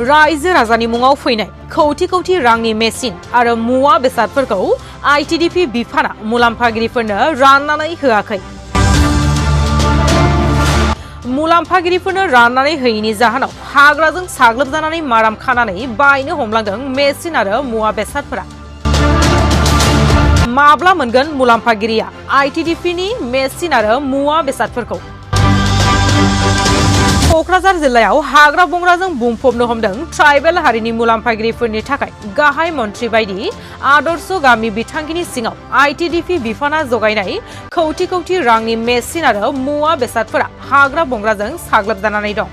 रायजो राजानि मुङाव फैनाय खौथि खौथि रांनि मेसिन आरो मुवा बेसादफोरखौ आइटिडिपि बिफाना मुलाम्फागिरिफोरनो राननानै होआखै। मुलाम्फागिरिफोरनो राननानै होयैनि जाहोनाव हाग्राजों साग्लोबजानानै माराम खानानै बायनो हमलांदों मेसिन आरो मुवा बेसादफोरा। माब्ला मोनगोन मुलाम्फागिरिया आइटिडिपिनि मेसिन आरो मुवा बेसादफोरखौ? क'क्राझार जिल्लायाव हाग्रा बंग्राजों बुंफबनो हमदों ट्राइबेल हारिनि मुलाम्फागिरिफोरनि थाखाय गाहाय मन्थ्रि बायदि आदर्श गामि बिथांखिनि सिङाव आइटिडिपि बिफाना जगायनाय खौथि खौथि रांनि मेसिन आरो मुवा बेसादफोरा हाग्रा बंग्राजों साग्लोबजानानै दं।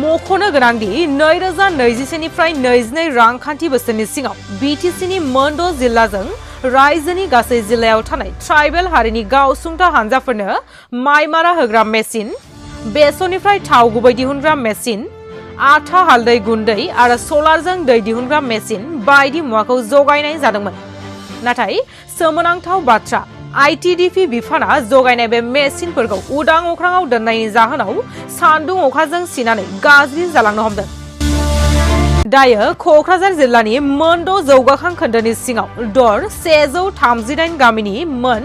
मख'नो गोनांदि 2021 निफ्राय 22 रांखान्थि बोसोरनि सिङाव बिटिसिनि मोन 6 जिल्लाजों रायजोनि गासै जिल्लायाव थानाय ट्राइबेल हारिनि गावसुंथा हानजाफोरनो माइ मारा होग्रा मेसिन, बेसरनिफ्राय थाव गुबै दिहुनग्रा मेसिन, आथा हालदै गुन्दै आरो सलारजों दै दिहुनग्रा मेसिन बायदि मुवाखौ जगायनाय जादोंमोन। नाथाय सोमोनांथाव बाथ्रा, आइटिडिपि बिफाना जगायनाय बे मेसिनफोरखौ उदां अख्राङाव दोननायनि जाहोनाव सान्दुं अखाजों सिनानै गाज्रि जालांनो हमदों। दायो क'क्राझार जिल्लानि मोन 6 जौगाखां खोन्दोनि सिङाव दर 138 गामिनि मोन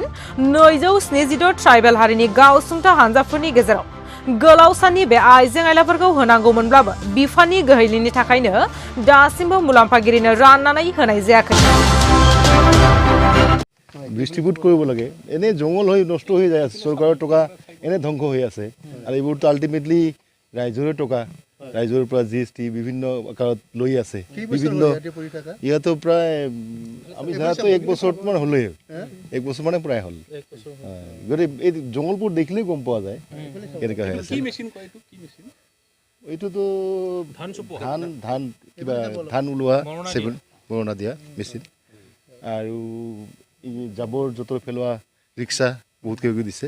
276 ट्राइबेल हारिनि गावसुंथा हानजाफोरनि गेजेराव गोलाव साननि बे आइजें आइलाफोरखौ होनांगौमोनब्लाबो बिफाननि गोहैलिनि थाखायनो दासिमबो मुलाम्फागिरिनो राननानै होनाय जायाखै। ডিস্ট্রিবিউট কৰিব লাগে, এনে জংগল হৈ নষ্ট হৈ যায় আছে, চৰকাৰৰ টকা এনে ধ্বংস হৈ আছে আৰু এইবোৰতো আল্টিমেটলি ৰাইজৰে টকা, ৰাইজৰ পৰা জিএছটি বিভিন্ন আকাৰত লৈ আছে। বিভিন্ন ইয়াতো প্ৰায় আমি যাওঁতে 1 বছৰমান হ'লেই, 1 বছৰ মানে প্ৰায় হ'ল। গতিকে এই জংগলবোৰ দেখিলেই গম পোৱা যায় কেনেকুৱা হৈ আছে। এইটোতো ধান কিবা ধান ওলোৱা মৰণা দিয়া মেচিন আৰু জাবৰ জোঁথৰ পেলোৱা ৰিক্সা বহুত কিবা দিছে।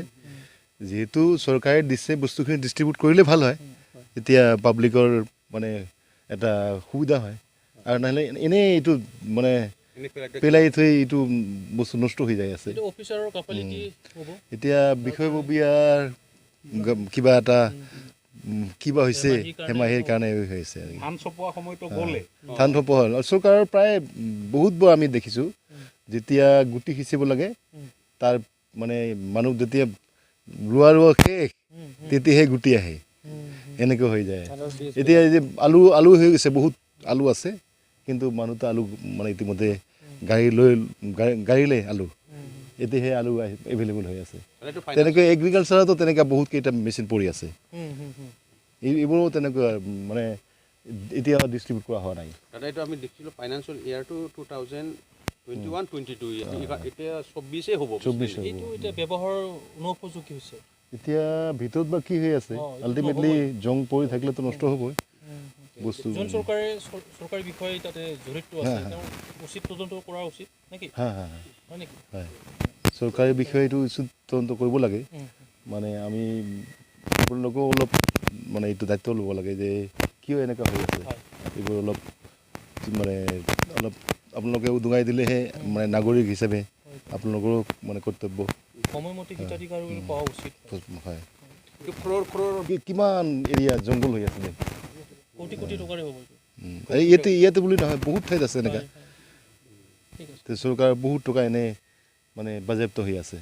যিহেতু চৰকাৰে দিছে, বস্তুখিনি ডিষ্ট্ৰিবিউট কৰিলে ভাল হয়, এতিয়া পাব্লিকৰ মানে এটা সুবিধা হয়। আৰু নহ'লে এনেই এইটো মানে পেলাই থৈ এইটো বস্তু নষ্ট হৈ যায় আছে। এতিয়া বিষয়ববীয়াৰ কিবা এটা কিবা হৈছে হেমাহিৰ কাৰণে হৈছে। ধান চপোৱা হ'ল চৰকাৰৰ প্ৰায় বহুতবোৰ আমি দেখিছোঁ, যেতিয়া গুটি সিঁচিব লাগে তাৰ মানে মানুহ যেতিয়া ৰোৱা শেষ তেতিয়াহে গুটি আহে, এনেকৈ হৈ যায়। এতিয়া যে আলু হৈ গৈছে, বহুত আলু আছে, কিন্তু মানুহটো আলু মানে ইতিমধ্যে গাড়ীলৈ আলু, এতিয়াহে আলু এভেইলেবল হৈ আছে। তেনেকৈ এগ্ৰিকালচাৰতো তেনেকৈ বহুত কেইটা মেচিন পৰি আছে, এইবোৰো তেনেকুৱা মানে এতিয়া ডিষ্ট্ৰিবিউট কৰা হোৱা নাই। দাদা, এইটো আমি দেখিছিলোঁ ফাইনেন্সিয়েল ইয়াৰটো 2021-22 এতিয়া 24 হ'ব। 24 এইটো এতিয়া ব্যৱহাৰ অনুপযোগী হৈছে। এতিয়া ভিতৰত বা কি হৈ আছে, আল্টিমেটলি জং পৰি থাকিলেতো নষ্ট হ'বই বস্তু। যোন চৰকাৰী বিষয় তাতে জড়িত আছে, তেওঁ উচিত তদন্ত কৰা উচিত নেকি? হয় নেকি? হয়, চৰকাৰী বিষয়টো উচিত তদন্ত কৰিব লাগে। মানে আমি আপোনালোকেও অলপ মানে এইটো দায়িত্ব ল'ব লাগে যে কিয় এনেকুৱা হৈ আছে, এইবোৰ অলপ মানে অলপ আপোনালোকে উদঙাই দিলেহে মানে নাগৰিক হিচাপে আপোনালোকৰো মানে কৰ্তব্য সময়মতে হিতাধিকাৰ পোৱা উচিত। হয়, কিমান এৰিয়া জংঘল হৈ আছে, কোটি কোটি টকাৰে হ'ব। ইয়াতে বুলি নহয়, বহুত ঠাইত আছে এনেকুৱা। চৰকাৰৰ বহুত টকা এনে মানে বাজেয়াপ্ত হৈ আছে।